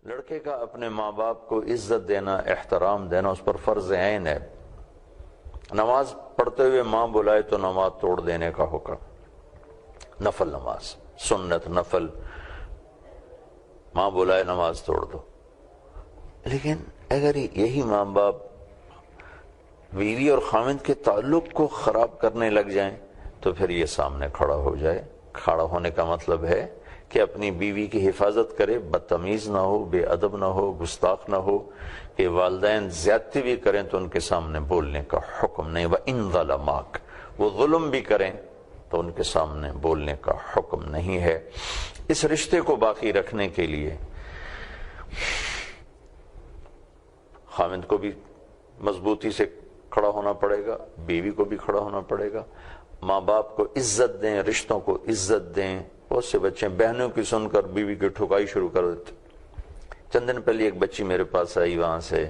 لڑکے کا اپنے ماں باپ کو عزت دینا، احترام دینا اس پر فرض عین ہے۔ نماز پڑھتے ہوئے ماں بلائے تو نماز توڑ دینے کا حکم، نفل نماز، سنت نفل، ماں بلائے نماز توڑ دو۔ لیکن اگر یہی ماں باپ بیوی اور خاوند کے تعلق کو خراب کرنے لگ جائیں تو پھر یہ سامنے کھڑا ہو جائے۔ کھڑا ہونے کا مطلب ہے کہ اپنی بیوی کی حفاظت کرے، بدتمیز نہ ہو، بے ادب نہ ہو، گستاخ نہ ہو، کہ والدین زیادتی بھی کریں تو ان کے سامنے بولنے کا حکم نہیں۔ وَإِن ظَلَمَاكَ، وہ ظلم بھی کریں تو ان کے سامنے بولنے کا حکم نہیں ہے۔ اس رشتے کو باقی رکھنے کے لیے خاوند کو بھی مضبوطی سے کھڑا ہونا پڑے گا، بیوی کو بھی کھڑا ہونا پڑے گا، ماں باپ کو عزت دیں، رشتوں کو عزت دیں۔ بہت سے بچے بہنوں کی سن کر بیوی کی ٹھکائی شروع کر دیتے۔ چند دن پہلے ایک بچی میرے پاس آئی، وہاں سے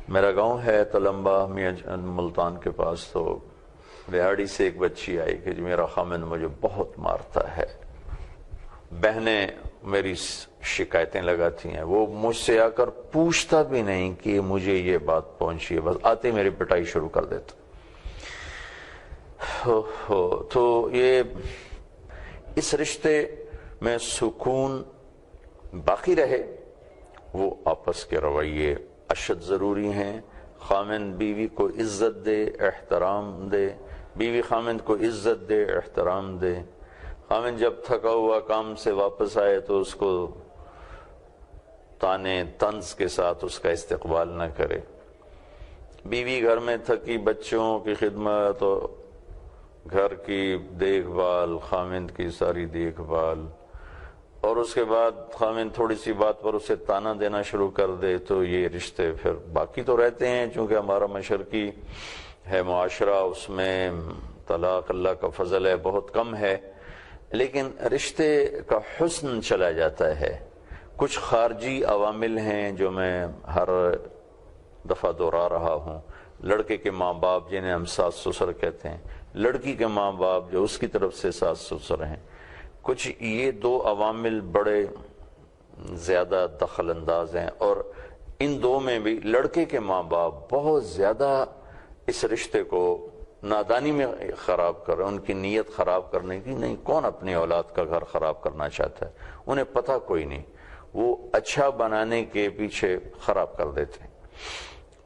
میرا گاؤں ہے تلمبا میاں ملتان کے پاس، تو ریاڑی سے ایک بچی آئی کہ میرا خامند مجھے بہت مارتا ہے، بہنیں میری شکایتیں لگاتی ہیں، وہ مجھ سے آ کر پوچھتا بھی نہیں کہ مجھے یہ بات پہنچی ہے، بس آتے میری پٹائی شروع کر دیتا۔ تو یہ اس رشتے میں سکون باقی رہے، وہ آپس کے رویے اشد ضروری ہیں۔ خامند بیوی کو عزت دے، احترام دے، بیوی خامند کو عزت دے، احترام دے۔ خامند جب تھکا ہوا کام سے واپس آئے تو اس کو تانے طنز کے ساتھ اس کا استقبال نہ کرے۔ بیوی گھر میں تھکی، بچوں کی خدمت اور گھر کی دیکھ بھال، خامند کی ساری دیکھ بھال، اور اس کے بعد خامند تھوڑی سی بات پر اسے تانا دینا شروع کر دے تو یہ رشتے پھر باقی تو رہتے ہیں، چونکہ ہمارا مشرقی ہے معاشرہ، اس میں طلاق اللہ کا فضل ہے بہت کم ہے، لیکن رشتے کا حسن چلا جاتا ہے۔ کچھ خارجی عوامل ہیں جو میں ہر دفعہ دہرا رہا ہوں۔ لڑکے کے ماں باپ جنہیں ہم ساس سسر کہتے ہیں، لڑکی کے ماں باپ جو اس کی طرف سے ساس سسر ہیں، کچھ یہ دو عوامل بڑے زیادہ دخل انداز ہیں، اور ان دو میں بھی لڑکے کے ماں باپ بہت زیادہ اس رشتے کو نادانی میں خراب کر رہے ہیں، ان کی نیت خراب کرنے کی نہیں۔ کون اپنی اولاد کا گھر خراب کرنا چاہتا ہے؟ انہیں پتہ کوئی نہیں، وہ اچھا بنانے کے پیچھے خراب کر دیتے ہیں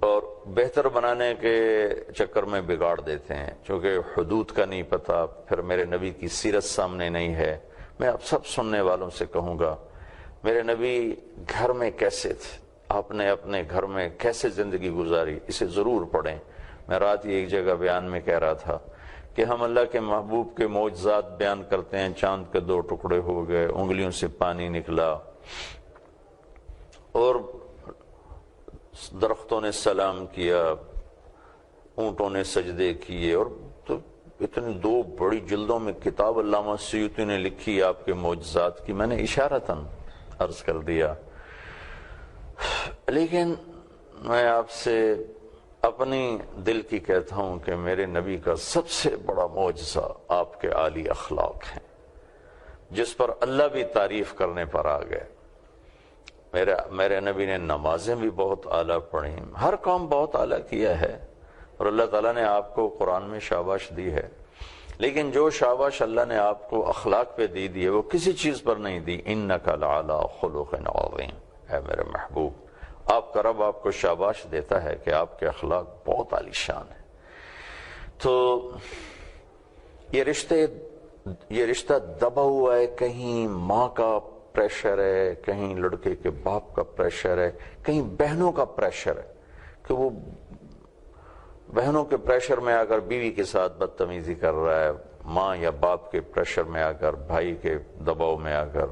اور بہتر بنانے کے چکر میں بگاڑ دیتے ہیں، چونکہ حدود کا نہیں پتہ، پھر میرے نبی کی سیرت سامنے نہیں ہے۔ میں اب سب سننے والوں سے کہوں گا، میرے نبی گھر میں کیسے تھے، آپ نے اپنے گھر میں کیسے زندگی گزاری، اسے ضرور پڑھیں۔ میں رات ہی ایک جگہ بیان میں کہہ رہا تھا کہ ہم اللہ کے محبوب کے معجزات بیان کرتے ہیں، چاند کے 2 ٹکڑے ہو گئے، انگلیوں سے پانی نکلا، اور درختوں نے سلام کیا، اونٹوں نے سجدے کیے، اور تو اتنی 2 بڑی جلدوں میں کتاب علامہ سیوطی نے لکھی آپ کے معجزات کی، میں نے اشارتاً عرض کر دیا۔ لیکن میں آپ سے اپنی دل کی کہتا ہوں کہ میرے نبی کا سب سے بڑا معجزہ آپ کے عالی اخلاق ہیں، جس پر اللہ بھی تعریف کرنے پر آ گئے۔ میرے نبی نے نمازیں بھی بہت اعلیٰ پڑھیں، ہر کام بہت اعلیٰ کیا ہے، اور اللہ تعالیٰ نے آپ کو قرآن میں شاباش دی ہے، لیکن جو شاباش اللہ نے آپ کو اخلاق پہ دی ہے وہ کسی چیز پر نہیں دی۔ اِنَّكَ لَعَلَىٰ خُلُقٍ عَظِيمٍ، اے میرے محبوب، آپ کا رب آپ کو شاباش دیتا ہے کہ آپ کے اخلاق بہت عالی شان ہے۔ تو یہ رشتہ دبا ہوا ہے، کہیں ماں کا پریشر ہے، کہیں لڑکے کے باپ کا پریشر ہے، کہیں بہنوں کا پریشر ہے کہ وہ بہنوں کے پریشر میں آ کر بیوی کے ساتھ بدتمیزی کر رہا ہے، ماں یا باپ کے پریشر میں آ کر، بھائی کے دباؤ میں آ کر۔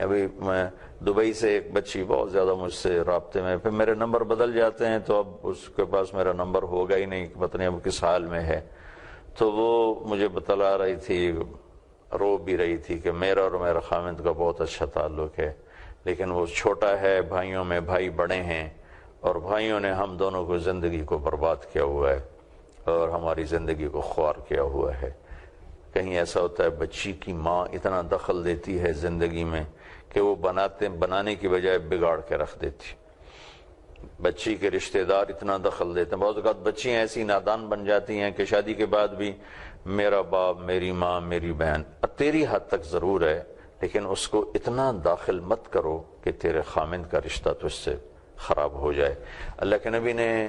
ابھی میں دبئی سے ایک بچی بہت زیادہ مجھ سے رابطے میں، پھر میرے نمبر بدل جاتے ہیں تو اب اس کے پاس میرا نمبر ہوگا ہی نہیں، پتہ نہیں اب کس حال میں ہے، تو وہ مجھے بتلا رہی تھی، رو بھی رہی تھی کہ میرا اور میرا خامند کا بہت اچھا تعلق ہے، لیکن وہ چھوٹا ہے، بھائیوں میں بھائی بڑے ہیں، اور بھائیوں نے ہم دونوں کو زندگی کو برباد کیا ہوا ہے اور ہماری زندگی کو خوار کیا ہوا ہے۔ کہیں ایسا ہوتا ہے بچی کی ماں اتنا دخل دیتی ہے زندگی میں کہ وہ بنانے کی بجائے بگاڑ کے رکھ دیتی. بچی کے رشتہ دار اتنا دخل دیتے ہیں. بعض اوقات بچیاں ایسی نادان بن جاتی ہیں کہ شادی کے بعد بھی میرا باپ، میری ماں، میری بہن، تیری حد تک ضرور ہے لیکن اس کو اتنا داخل مت کرو کہ تیرے خامند کا رشتہ تو اس سے خراب ہو جائے. اللہ کے نبی نے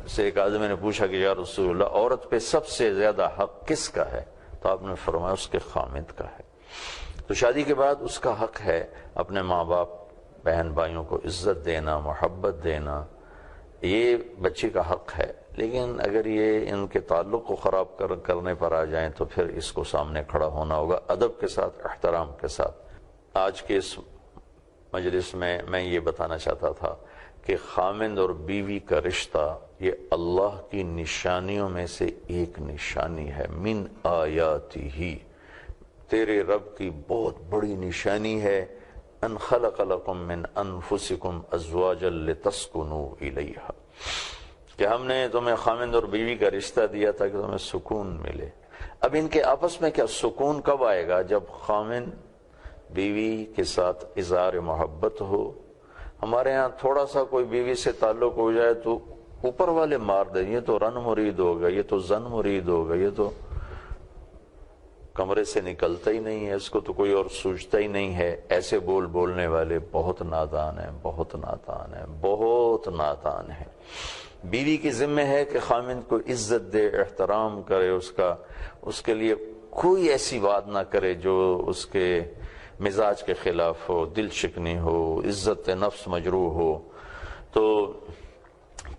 سے ایک آدمی نے پوچھا کہ یا رسول اللہ، عورت پہ سب سے زیادہ حق کس کا ہے؟ تو آپ نے فرمایا اس کے خامند کا ہے. تو شادی کے بعد اس کا حق ہے اپنے ماں باپ، بہن بھائیوں کو عزت دینا، محبت دینا، یہ بچی کا حق ہے. لیکن اگر یہ ان کے تعلق کو خراب کرنے پر آ جائیں تو پھر اس کو سامنے کھڑا ہونا ہوگا ادب کے ساتھ، احترام کے ساتھ. آج کے اس مجلس میں یہ بتانا چاہتا تھا کہ خامند اور بیوی کا رشتہ یہ اللہ کی نشانیوں میں سے ایک نشانی ہے. من آیاتہ، تیرے رب کی بہت بڑی نشانی ہے. ان خلق لکم من انفسکم ازواجا لتسکنوا الیہا، کہ ہم نے تمہیں خامند اور بیوی کا رشتہ دیا تھا کہ تمہیں سکون ملے. اب ان کے آپس میں کیا سکون کب آئے گا؟ جب خامند بیوی کے ساتھ اظہار محبت ہو. ہمارے ہاں تھوڑا سا کوئی بیوی سے تعلق ہو جائے تو اوپر والے مار دیں، یہ تو رن مرید ہوگا، یہ تو زن مرید ہوگا، یہ تو کمرے سے نکلتا ہی نہیں ہے، اس کو تو کوئی اور سوچتا ہی نہیں ہے. ایسے بولنے والے بہت نادان ہیں، بہت نادان ہیں، بہت نادان ہیں. بیوی کی ذمہ ہے کہ خامند کو عزت دے، احترام کرے، اس کے لیے کوئی ایسی بات نہ کرے جو اس کے مزاج کے خلاف ہو، دل شکنی ہو، عزت نفس مجروح ہو. تو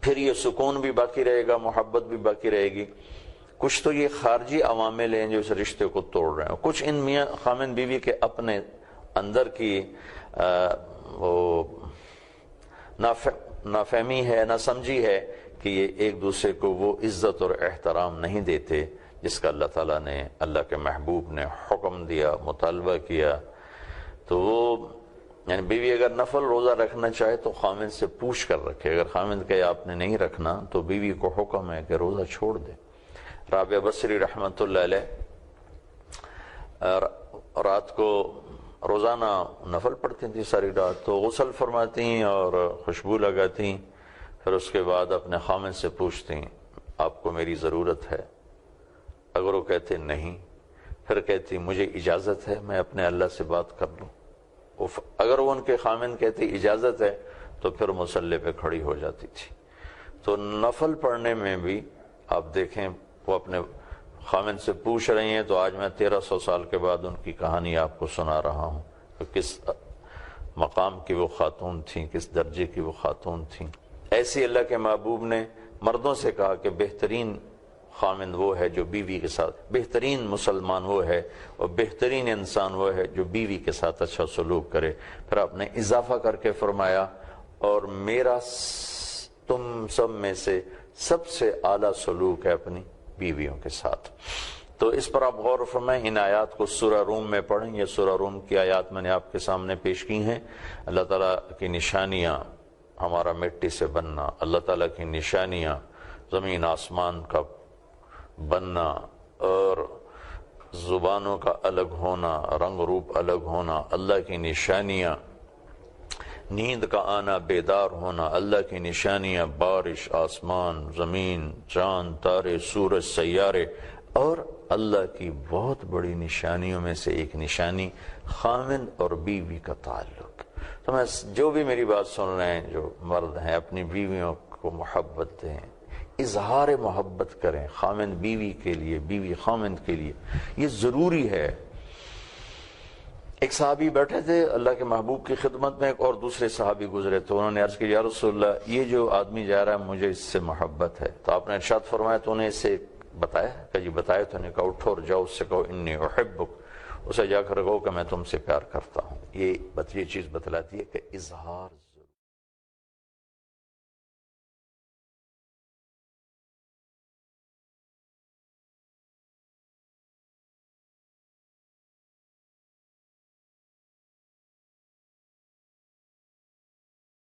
پھر یہ سکون بھی باقی رہے گا، محبت بھی باقی رہے گی. کچھ تو یہ خارجی عوامل ہیں جو اس رشتے کو توڑ رہے ہیں، کچھ ان میاں خامند بیوی کے اپنے اندر کی وہ نافہمی ہے، نہ سمجھی ہے کہ یہ ایک دوسرے کو وہ عزت اور احترام نہیں دیتے جس کا اللہ تعالیٰ نے، اللہ کے محبوب نے حکم دیا، مطالبہ کیا. تو وہ یعنی بیوی اگر نفل روزہ رکھنا چاہے تو خامند سے پوچھ کر رکھے. اگر خامند کہے آپ نے نہیں رکھنا تو بیوی کو حکم ہے کہ روزہ چھوڑ دے. رابعہ بصری رحمۃ اللہ علیہ رات کو روزانہ نفل پڑھتی تھیں ساری رات، تو غسل فرماتی اور خوشبو لگاتی، پھر اس کے بعد اپنے خامند سے پوچھتی آپ کو میری ضرورت ہے؟ اگر وہ کہتے نہیں، پھر کہتی مجھے اجازت ہے میں اپنے اللہ سے بات کر لوں. اگر وہ ان کے خامند کہتے اجازت ہے تو پھر مصلی پہ کھڑی ہو جاتی تھی. تو نفل پڑھنے میں بھی آپ دیکھیں وہ اپنے خامند سے پوچھ رہی ہیں. تو آج میں 1300 سال کے بعد ان کی کہانی آپ کو سنا رہا ہوں کہ کس مقام کی وہ خاتون تھیں، کس درجے کی وہ خاتون تھیں. ایسی اللہ کے محبوب نے مردوں سے کہا کہ بہترین خامند وہ ہے جو بیوی کے ساتھ، بہترین مسلمان وہ ہے اور بہترین انسان وہ ہے جو بیوی کے ساتھ اچھا سلوک کرے. پھر آپ نے اضافہ کر کے فرمایا اور میرا تم سب میں سے سب سے اعلیٰ سلوک ہے اپنی بیویوں کے ساتھ. تو اس پر آپ غور فرمائیں. ان آیات کو سورہ روم میں پڑھیں. یہ سورہ روم کی آیات میں نے آپ کے سامنے پیش کی ہیں. اللہ تعالیٰ کی نشانیاں، ہمارا مٹی سے بننا، اللہ تعالیٰ کی نشانیاں زمین آسمان کا بننا اور زبانوں کا الگ ہونا، رنگ روپ الگ ہونا، اللہ کی نشانیاں، نیند کا آنا، بیدار ہونا، اللہ کی نشانیاں، بارش، آسمان، زمین، چاند، تارے، سورج، سیارے، اور اللہ کی بہت بڑی نشانیوں میں سے ایک نشانی خامند اور بیوی کا تعلق. تو میں جو بھی میری بات سن رہے ہیں، جو مرد ہیں، اپنی بیویوں کو محبت دیں، اظہار محبت کریں خامند بیوی کے لیے، بیوی خامند کے لیے. یہ ضروری ہے. ایک صحابی بیٹھے تھے اللہ کے محبوب کی خدمت میں، ایک اور دوسرے صحابی گزرے تو انہوں نے عرض کی یا رسول اللہ یہ جو آدمی جا رہا ہے مجھے اس سے محبت ہے. تو آپ نے ارشاد فرمایا تو انہیں اسے بتایا کہ جی بتایا. تو انہیں کہا اٹھو اور جاؤ اس سے کہو انی احبک، اسے جا کر کہو کہ میں تم سے پیار کرتا ہوں. یہ چیز بتلاتی ہے کہ اظہار